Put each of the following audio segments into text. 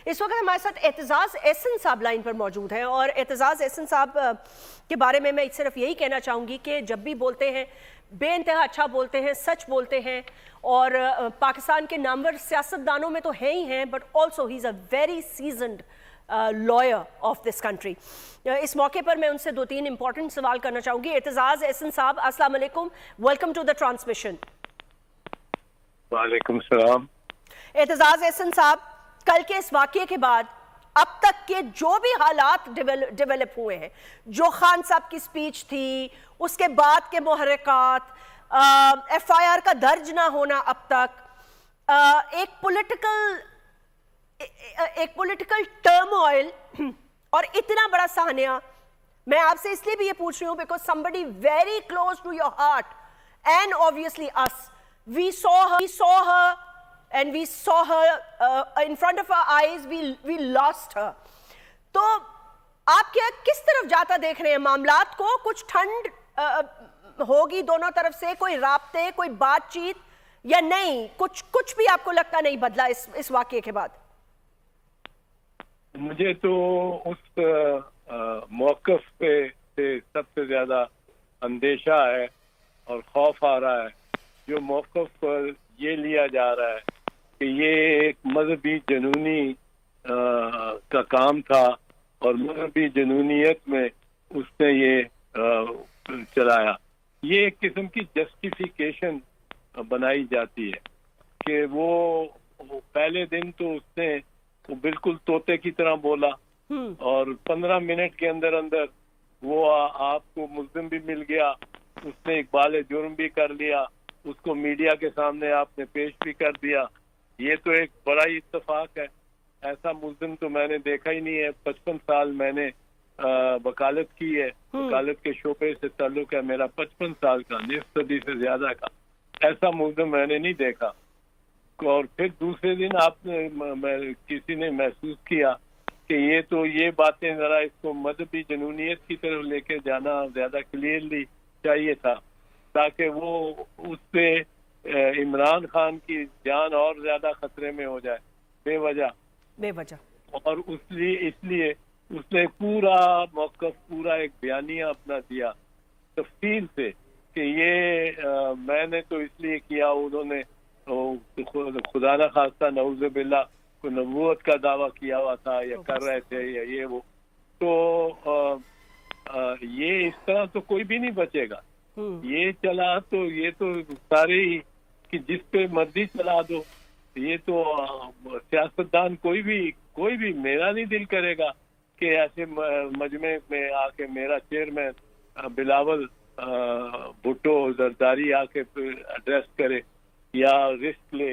इस वक्त हमारे साथ एतजाज़ एहसन साहब लाइन पर मौजूद हैं और एतजाज़ एहसन साहब के बारे में मैं सिर्फ यही कहना चाहूँगी कि जब भी बोलते हैं बेइंतहा अच्छा बोलते हैं, सच बोलते हैं और पाकिस्तान के नामवर सियासतदानों में तो हैं ही हैं, but also he is a very seasoned lawyer of this country. इस मौके पर मैं उनसे 2-3 इंपॉर्टेंट सवाल करना चाहूँगी। एतजाज़ एहसन साहब, अस्सलाम वालेकुम, वेलकम टू द ट्रांसमिशन। वालेकुम सलाम। एतजाज़ एहसन साहब, कल के इस वाक़ये के बाद अब तक के जो भी हालात डेवलप हुए हैं, जो खान साहब की स्पीच थी, उसके बाद के मुहर्रिकात, FIR का दर्ज ना होना अब तक, एक पॉलिटिकल टर्मोइल और इतना बड़ा सानिया, मैं आपसे इसलिए भी ये पूछ रही हूँ because somebody very close to your heart and obviously us, we saw her and we saw her in front of our eyes, we lost her. तो आप क्या किस तरफ जाता देख रहे हैं मामलात को? कुछ ठंड होगी दोनों तरफ से, कोई राब्ते, कोई बातचीत, या नहीं कुछ भी आपको लगता नहीं बदला इस वाकये के बाद? मुझे तो उस मौक़िफ़ पे से सबसे ज्यादा अंदेशा है और खौफ आ रहा है जो मौक़िफ़ पर ये लिया जा रहा है कि ये एक मजहबी जनूनी का काम था और मजहबी जनूनियत में उसने ये चलाया। ये एक किस्म की जस्टिफिकेशन बनाई जाती है कि वो पहले दिन तो उसने वो बिल्कुल तोते की तरह बोला और 15 मिनट के अंदर अंदर वो आपको मुल्ज़िम भी मिल गया, उसने इक़बाल जुर्म भी कर लिया, उसको मीडिया के सामने आपने पेश भी कर दिया। ये तो एक बड़ा ही इत्तेफाक है। ऐसा मुल्ज़िम तो मैंने देखा ही नहीं है। 55 साल मैंने वकालत की है, वकालत के शोबे से ताल्लुक है मेरा 55 साल का, निस्फ सदी से ज्यादा का। ऐसा मुल्ज़िम मैंने नहीं देखा। और फिर दूसरे दिन आपने किसी ने महसूस किया कि ये बातें जरा इसको मजहबी जनूनियत की तरफ लेके जाना ज्यादा क्लियरली चाहिए था ताकि वो उससे इमरान खान की जान और ज्यादा खतरे में हो जाए बेवजह। और इसलिए उसने पूरा मौक़िफ़, पूरा एक बयानिया अपना दिया तफसील से कि ये मैंने तो इसलिए किया, उन्होंने खुदा न खास्ता नऊज़ बिल्लाह को नबूवत का दावा किया हुआ था या कर रहे थे या ये वो। तो ये इस तरह तो कोई भी नहीं बचेगा। ये चला तो ये तो सारे ही कि जिस पे मर्जी चला दो। ये तो सियासतदान कोई भी मेरा नहीं दिल करेगा कि ऐसे मजमे में आके मेरा चेयरमैन बिलावल भुट्टो जरदारी आके एड्रेस करे या रिस्क ले।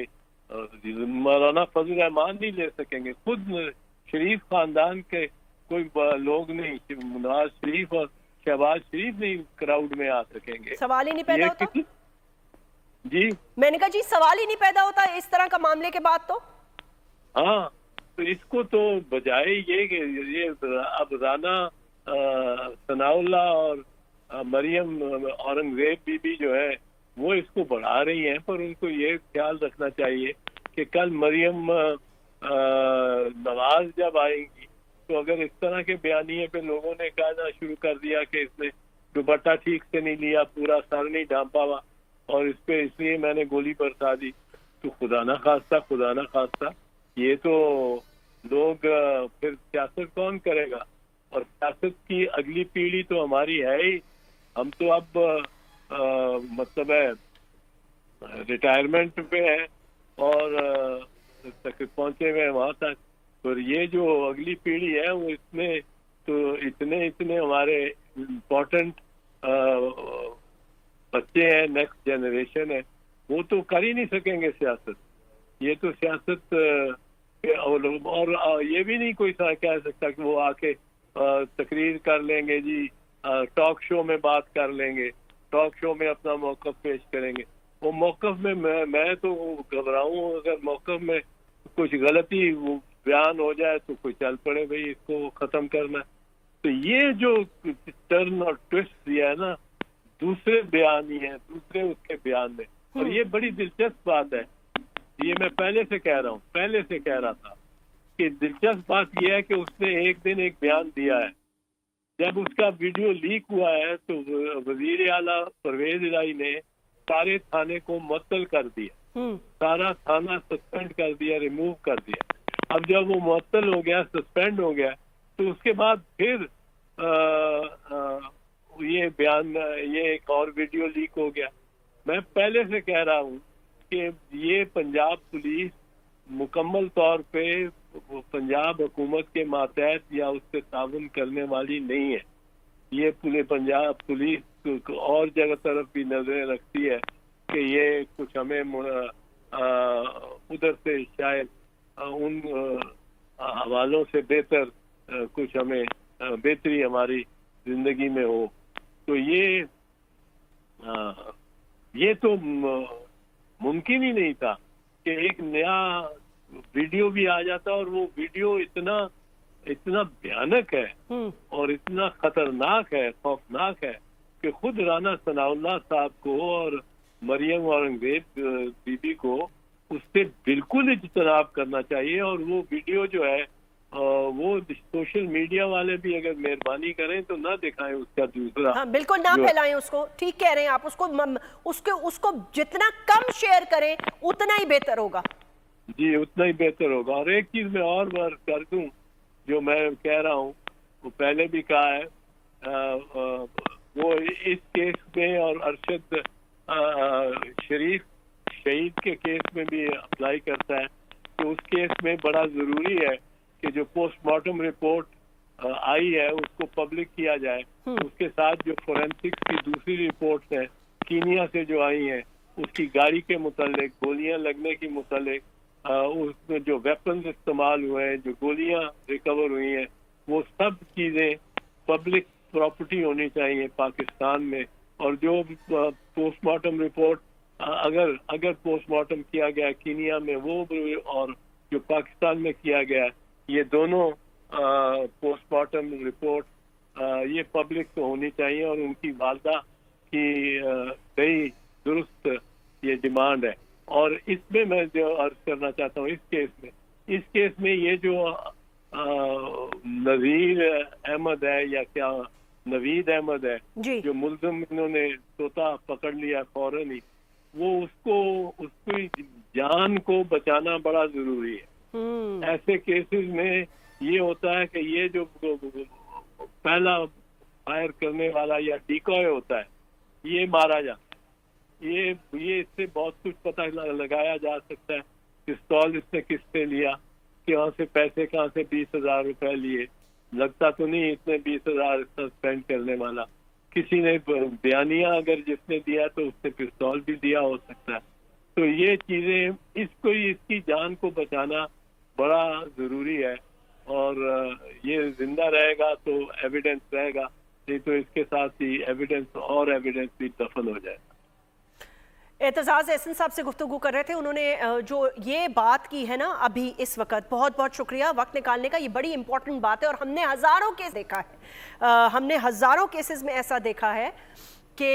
मौलाना फजल रहमान नहीं ले सकेंगे, खुद शरीफ खानदान के कोई लोग नहीं, नवाज शरीफ और शहबाज शरीफ नहीं क्राउड में आ सकेंगे। सवाल ही नहीं पैदा होता। जी मैंने कहा जी सवाल ही नहीं पैदा होता इस तरह का मामले के बाद। तो हाँ, तो इसको तो बजाय ये अब राना सनाउल्लाह और मरियम औरंगजेब बीबी जो है वो इसको बढ़ा रही हैं, पर उनको ये ख्याल रखना चाहिए कि कल मरियम नवाज जब आएंगी तो अगर इस तरह के बयानिए पे लोगों ने कहना शुरू कर दिया कि इसने दुपट्टा ठीक से नहीं लिया, पूरा सर नहीं ढांपा हुआ और इस पे इसलिए मैंने गोली बरसा दी, तो खुदा ना खास्ता ये तो लोग फिर सियासत कौन करेगा? और सियासत की अगली पीढ़ी तो हमारी है ही। हम तो अब मतलब है रिटायरमेंट पे है और तक पहुंचे हुए वहां तक। और ये जो अगली पीढ़ी है वो इसमें तो इतने हमारे इम्पोर्टेंट बच्चे हैं, नेक्स्ट जनरेशन है, वो तो कर ही नहीं सकेंगे सियासत। ये तो सियासत और ये भी नहीं कोई कह सकता कि वो आके तकरीर कर लेंगे जी, टॉक शो में बात कर लेंगे, टॉक शो में अपना मौक़िफ़ पेश करेंगे। वो मौक़िफ़ में मैं तो घबराऊं अगर मौक़िफ़ में कुछ गलती बयान हो जाए तो कोई चल पड़े भाई इसको ख़त्म करना है। तो ये जो टर्न और ट्विस्ट दिया है ना दूसरे उसके बयान में, और ये बड़ी दिलचस्प बात है। ये मैं पहले से कह रहा था کہ دلچسپ بات یہ ہے کہ اس نے ایک دن ایک بیان دیا ہے. جب اس کا ویڈیو لیک ہوا ہے تو وزیر اعلیٰ پرویز الہی نے سارے تھانے کو معطل کر دیا, سارا تھانہ سسپینڈ کر دیا, ریموو کر دیا. اب جب وہ معطل ہو گیا, سسپینڈ ہو گیا, تو اس کے بعد پھر یہ بیان, یہ ایک اور ویڈیو لیک ہو گیا. میں پہلے سے کہہ رہا ہوں کہ یہ پنجاب پولیس مکمل طور پہ پنجاب حکومت کے ماتحت یا اس سے تعاون کرنے والی نہیں ہے. یہ پورے پنجاب پولیس اور جگہ طرف بھی نظریں رکھتی ہے کہ یہ کچھ ہمیں ادھر سے شاید ان حوالوں سے بہتر کچھ ہمیں بہتری ہماری زندگی میں ہو. تو یہ تو ممکن ہی نہیں تھا کہ ایک نیا ویڈیو بھی آ جاتا, اور وہ ویڈیو اتنا بھیانک ہے اور اتنا خطرناک ہے, خوفناک ہے کہ خود رانا ثناء اللہ صاحب کو اور مریم اورنگزیب بی بی کو اس سے بالکل اجتناب کرنا چاہیے. اور وہ ویڈیو جو ہے وہ سوشل میڈیا والے بھی اگر مہربانی کریں تو نہ دکھائیں اس کا دوسرا. ہاں بالکل نہ پھیلائیں اس کو, ٹھیک کہہ رہے ہیں آپ. اس کو جتنا کم شیئر کریں اتنا ہی بہتر ہوگا. جی اتنا ہی بہتر ہوگا. اور ایک چیز میں اور بار کر دوں جو میں کہہ رہا ہوں, وہ پہلے بھی کہا ہے, وہ اس کیس میں اور ارشد شریف شہید کے کیس میں بھی اپلائی کرتا ہے کہ اس کیس میں بڑا ضروری ہے کہ جو پوسٹ مارٹم رپورٹ آئی ہے اس کو پبلک کیا جائے. اس کے ساتھ جو فورینسکس کی دوسری رپورٹس ہیں کینیا سے جو آئی ہیں, اس کی گاڑی کے متعلق, گولیاں لگنے کی متعلق, اس میں جو ویپنز استعمال ہوئے ہیں, جو گولیاں ریکور ہوئی ہیں, وہ سب چیزیں پبلک پراپرٹی ہونی چاہیے پاکستان میں. اور جو پوسٹ مارٹم رپورٹ اگر پوسٹ مارٹم کیا گیا کینیا میں وہ اور جو پاکستان میں کیا گیا, یہ دونوں پوسٹ مارٹم رپورٹ یہ پبلک کو ہونی چاہیے. اور ان کی والدہ کی صحیح درست یہ ڈیمانڈ ہے. اور اس میں جو عرض کرنا چاہتا ہوں, اس کیس میں یہ جو نذیر احمد ہے یا کیا نوید احمد ہے جو ملزم انہوں نے طوطا پکڑ لیا فوراً ہی, وہ اس کی جان کو بچانا بڑا ضروری ہے. ایسے کیسز میں یہ ہوتا ہے کہ یہ جو پہلا فائر کرنے والا یا ڈیکوئے ہوتا ہے یہ مارا جاتا ہے. یہ اس سے بہت کچھ پتہ لگایا جا سکتا ہے. پستول اس نے کس سے لیا, کہاں سے پیسے, کہاں سے 20,000 روپے لیے, لگتا تو نہیں اتنے 20,000 اسپینڈ کرنے والا. کسی نے بیانیہ اگر جس نے دیا تو اس نے پستول بھی دیا ہو سکتا ہے. تو یہ چیزیں اس کی جان کو بچانا بڑا ضروری ہے. اور یہ زندہ رہے گا تو ایویڈنس رہے گا, نہیں تو اس کے ساتھ ہی ایویڈنس بھی دفن ہو جائے گا. اعتزاز احسن صاحب سے گفتگو کر رہے تھے. انہوں نے جو یہ بات کی ہے نا ابھی اس وقت, بہت بہت شکریہ وقت نکالنے کا. یہ بڑی امپورٹنٹ بات ہے اور ہم نے ہزاروں کیس دیکھا ہے, ہم نے ہزاروں کیسز میں ایسا دیکھا ہے کہ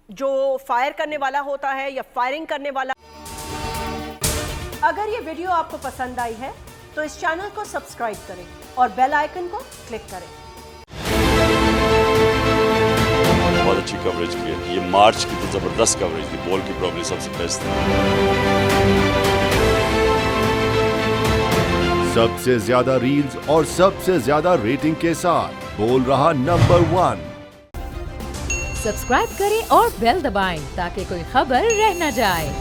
جو فائر کرنے والا ہوتا ہے یا فائرنگ کرنے والا. اگر یہ ویڈیو آپ کو پسند آئی ہے تو اس چینل کو سبسکرائب کریں اور بیل آئیکن کو کلک کریں. بہت اچھی کوریج کی ہے. یہ مارچ کی تو زبردست کوریج تھی, بال کی پرابلی سب سے بیسٹ تھی. سب سے زیادہ ریلز اور سب سے زیادہ ریٹنگ کے ساتھ بول رہا نمبر 1. سبسکرائب کریں اور بیل دبائیں تاکہ کوئی خبر رہ نہ جائے.